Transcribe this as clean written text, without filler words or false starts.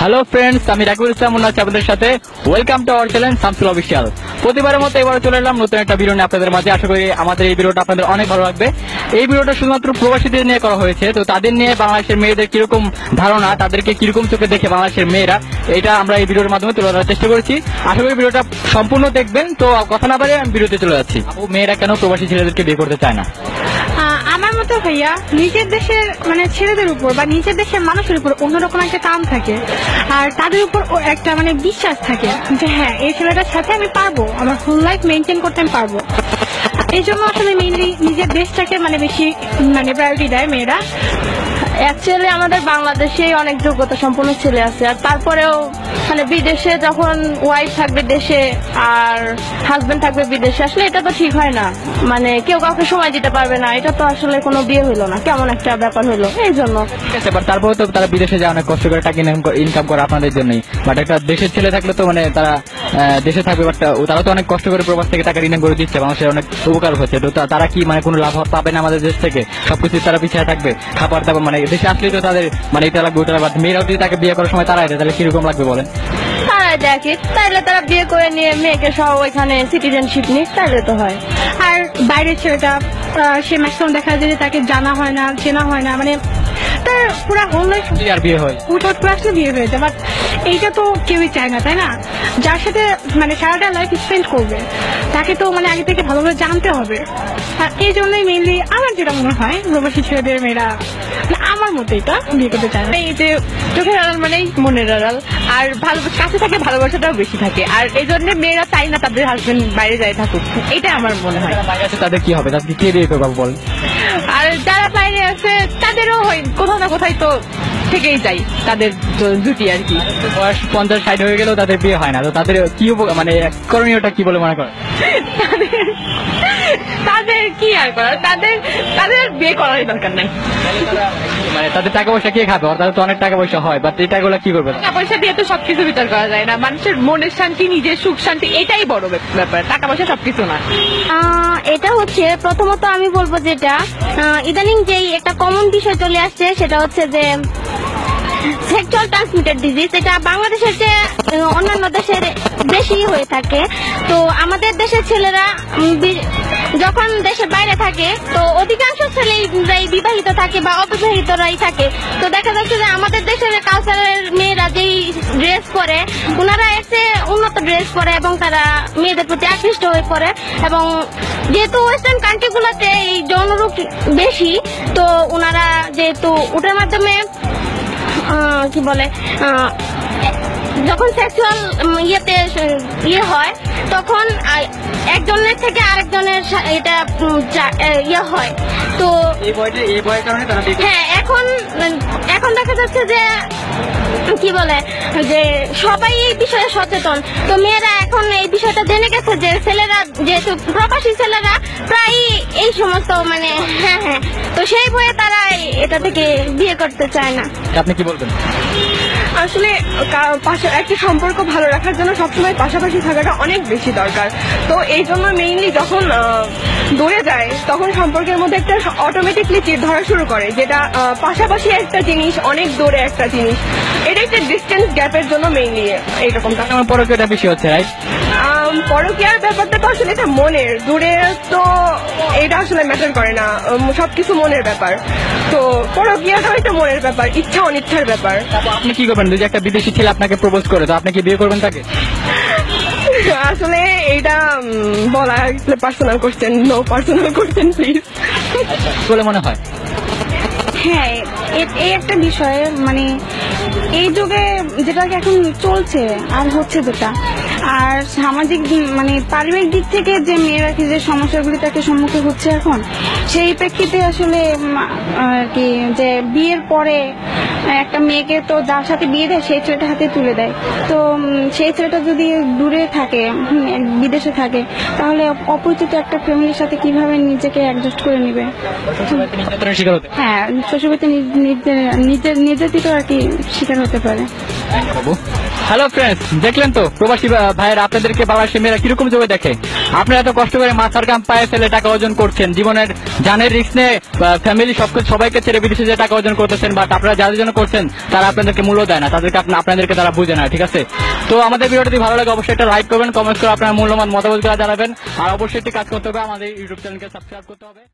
Hello friends, আমি রাকিবুল ইসলাম আছি আপনাদের সাথে। Welcome to our channel Shamsul official. প্রতিবারের মতো এবার চলে এলাম নতুন একটা ভিডিও নিয়ে আপনাদের মাঝে। আশা করি আমাদের এই ভিডিওটা আপনাদের অনেক ভালো লাগবে। এই ভিডিওটা শুধুমাত্র প্রবাসীদের নিয়ে করা হয়েছে, তো তাদের নিয়ে বাংলাদেশের মেয়েদের কিরকম ধারণা, তাদেরকে কিরকম চোখে দেখে বাংলাদেশের মেয়েরা, এটা আমরা এই ভিডিওর মাধ্যমে তুলে ধরার চেষ্টা করেছি। আশা করি ভিডিওটা সম্পূর্ণ দেখবেন। তো কথা না বাড়িয়ে আমি ভিডিওতে চলে যাচ্ছি। মেয়েরা কেন প্রবাসী ছেলেদেরকে বিয়ে করতে চায় না? আমার মতো ভাইয়া, নিজের দেশের মানে ছেলেদের উপর বা নিজের দেশের মানুষের উপর অন্যরকম একটা টান থাকে, আর তাদের উপর একটা মানে বিশ্বাস থাকে যে হ্যাঁ, এই ছেলেটার সাথে আমি পারবো, আমার ফুল লাইফ মেনটেন করতে আমি পারবো। এই জন্য আসলে মেইনলি নিজের দেশটাকে মানে বেশি মানে প্রায়োরিটি দেয় মেয়েরা। অ্যাকচুয়ালি আমাদের বাংলাদেশে অনেক যোগ্যতা সম্পন্ন ছেলে আছে, আর তারপরেও মানে বিদেশে যখন ওয়াইফ থাকবে দেশে আর হাজবেন্ড থাকবে বিদেশে, আসলে এটা তো ঠিক হয় না। মানে কেউ কাউকে সময় দিতে পারবে না, এটা তো আসলে কোনো বিয়ে হইলো না, কেমন একটা ব্যাপার হলো। এই জন্য তারপরে তো তারা বিদেশে যায় অনেক কষ্ট করে টাকা ইনকাম করে আপনাদের জন্যই। বাট একটা দেশের ছেলে থাকলে তো মানে তারা দেশে থাকবে, বাট তারা তো অনেক কষ্ট করে প্রবাস থেকে টাকা ইনকাম করে দিচ্ছে, মানুষের অনেক উপকার হচ্ছে। তো তারা কি মানে কোনো লাভ পাবে না আমাদের দেশ থেকে? সবকিছু তারা পিছিয়ে থাকবে, খাবার দাবার মানে দেশে আসলেই তো তাদের মানে এটা লাগবে ওটা লাগবে। মেয়েরাও যদি তাকে বিয়ে করার সময় তারা এটা তাহলে কিরকম লাগবে বলেন? তারাই দেখে, তাইলে তারা বিয়ে করে নিয়ে মেয়েকে সহ ওইখানে সিটিজেনশিপ নিক, তাইলে তো হয়। আর বাইরের ছেলেটা সে ম্যাক্সিমাম দেখা যায় যে তাকে জানা হয় না, চেনা হয় না, মানে তার পুরা হোল লাইফ আর বিয়ে হয় হুটহাট করে আসলে বিয়ে হয়েছে। বাট এইটা তো কেউই চায় না, তাই না? যার সাথে মানে সারাটা লাইফ স্পেন্ড করবে তাকে তো মানে আগে থেকে ভালোভাবে জানতে হবে। আর এই জন্যই মেইনলি আমার যেটা মনে হয় প্রবাসী ছেলেদের মেয়েরা আমার মতে এটা বিয়ে করতে চায় না। এই যে চোখের আড়াল মানেই মনের আড়াল, আর কাছে থাকে ভালোবাসাটাও বেশি থাকে, আর এই জন্য মেয়েরা চাই না তাদের হাজবেন্ড বাইরে যায় থাকুক। এটা আমার মনে হয়। বাইরে আছে তাদের কি হবে? তাদেরকে কে বিয়ে করবে বল? আর যারা বাইরে আছে তাদেরও হয় কোথাও না কোথায় তো থেকেই যায় তাদের জুটি আর কি। বয়স 50-60 হয়ে গেলেও তাদের বিয়ে হয় না, তো তাদের কি মানে করণীয়টা কি বলে মনে করেন? তাদের কি আর করার, তাদের বিয়ে করারই দরকার নাই। মানে তাদের টাকা পয়সা কে খাবে? তাদের তো অনেক টাকা পয়সা হয়, বাট এই টাকাগুলো কি করবে? টাকা পয়সা দিয়ে তো সবকিছু বিচার করা যায় না। মানুষের মনের শান্তি, নিজের সুখ শান্তি, এটাই বড় ব্যাপার, টাকা পয়সা সবকিছু না। এটা হচ্ছে প্রথমত আমি বলবো যেটা ইদানিং যেই একটা কমন বিষয় চলে আসছে, সেটা হচ্ছে যে সেক্সুয়াল ট্রান্সমিটেড ডিজিজ। এটা বাংলাদেশের যে অন্যান্য দেশের বেশি হয়ে থাকে। তো আমাদের দেশের ছেলেরা যখন দেশের বাইরে থাকে, তো অধিকাংশ ছেলেরাই বিবাহিত থাকে বা অবিবাহিতরাই থাকে। তো দেখা যাচ্ছে যে আমাদের দেশের কালচারের মেয়েরা যেই ড্রেস পরে, ওনারা এসে উন্নত ড্রেস পরে এবং তারা মেয়েদের প্রতি আকৃষ্ট হয়ে পড়ে। এবং যেহেতু ওয়েস্টার্ন কান্ট্রিগুলোতে এই যৌনরোগ বেশি, তো ওনারা যেহেতু ওটার মাধ্যমে কি বলে, যখন সেক্সুয়াল ইয়ে হয়, তখন একজনের থেকে আরেকজনের এটা ইয়ে হয়। তো হ্যাঁ, এখন দেখা যাচ্ছে যে কি বলে, যে সবাই এই বিষয়ে সচেতন। তো মেয়েরা এখন এই বিষয়টা জেনে গেছে যে ছেলেরা, যেহেতু প্রবাসী ছেলেরা প্রায় এই সমস্ত মানে হ্যাঁ, তো সেই বয়ে তারা এটা থেকে বিয়ে করতে চায় না। আপনি কি বলবেন? আসলে একটা সম্পর্ক ভালো রাখার জন্য সবসময় পাশাপাশি থাকাটা অনেক বেশি দরকার। তো এই জন্য মেইনলি যখন দূরে যায়, তখন সম্পর্কের মধ্যে একটা অটোমেটিকলি চির ধরা শুরু করে, যেটা পাশাপাশি একটা জিনিস, অনেক দূরে একটা জিনিস। এটা একটা ডিস্টেন্স গ্যাপের জন্য মেইনলি এইরকম। পরকীয়াটা বেশি হচ্ছে, রাইট? পরকীয়ার ব্যাপারটা তো আসলে এটা মনের, দূরে তো এটা আসলে ম্যাটার করে না, সবকিছু মনের ব্যাপার। তো পরকীয়াটাও একটা মনের ব্যাপার, ইচ্ছা অনিচ্ছার ব্যাপার। আপনি কি করবেন যদি একটা বিদেশি ছেলে আপনাকে প্রপোজ করে? তো আপনি কি বিয়ে করবেন তাকে? আসলে এটা বলা personal question, no personal question please. বলে মনে হয় হ্যাঁ, এই একটা বিষয় মানে এই যুগে যেটা এখন চলছে আর হচ্ছে যেটা, আর সামাজিক মানে পারিবারিক দিক থেকে যে মেয়েরা কি যে সমস্যাগুলি তাকে সম্মুখীন হচ্ছে এখন, সেই প্রেক্ষিতে আসলে আর কি যে বিয়ের পরে একটা মেয়েকে তো যার সাথে বিয়ে দেয় সেই ছেলেটার হাতে তুলে দেয়। তো সেই ছেলেটা যদি দূরে থাকে, বিদেশে থাকে, তাহলে অপরিচিত একটা ফ্যামিলির সাথে কিভাবে নিজেকে অ্যাডজাস্ট করে নিবে? হ্যাঁ, শ্বশুরবাড়িতে নির্যাতিত আর কি শিকার হতে পারে। হ্যালো ফ্রেন্ডস, দেখলেন তো প্রবাসী ভাইয়েরা আপনাদেরকে বাংলাদেশের মেয়েরা কিরকম চোখে দেখে। আপনারা এত কষ্ট করে মাথার কাম পায়ে ফেলে টাকা অর্জন করছেন, জীবনের জানের রিস্ক নিয়ে ফ্যামিলি সবাইকে ছেড়ে বিদেশে যে টাকা অর্জন করতেছেন, বাট আপনারা যাদের জন্য করছেন তারা আপনাদেরকে মূল্য দেয় না, তাদেরকে আপনাদেরকে তারা বুঝে না, ঠিক আছে? তো আমাদের ভিডিওটি যদি ভালো লাগে অবশ্যই একটা লাইক করবেন, কমেন্ট করে আপনার মূল্যবান মতামত জানাবেন, আর অবশ্যই একটি কাজ করতে হবে, আমাদের ইউটিউব চ্যানেলকে সাবস্ক্রাইব করতে হবে।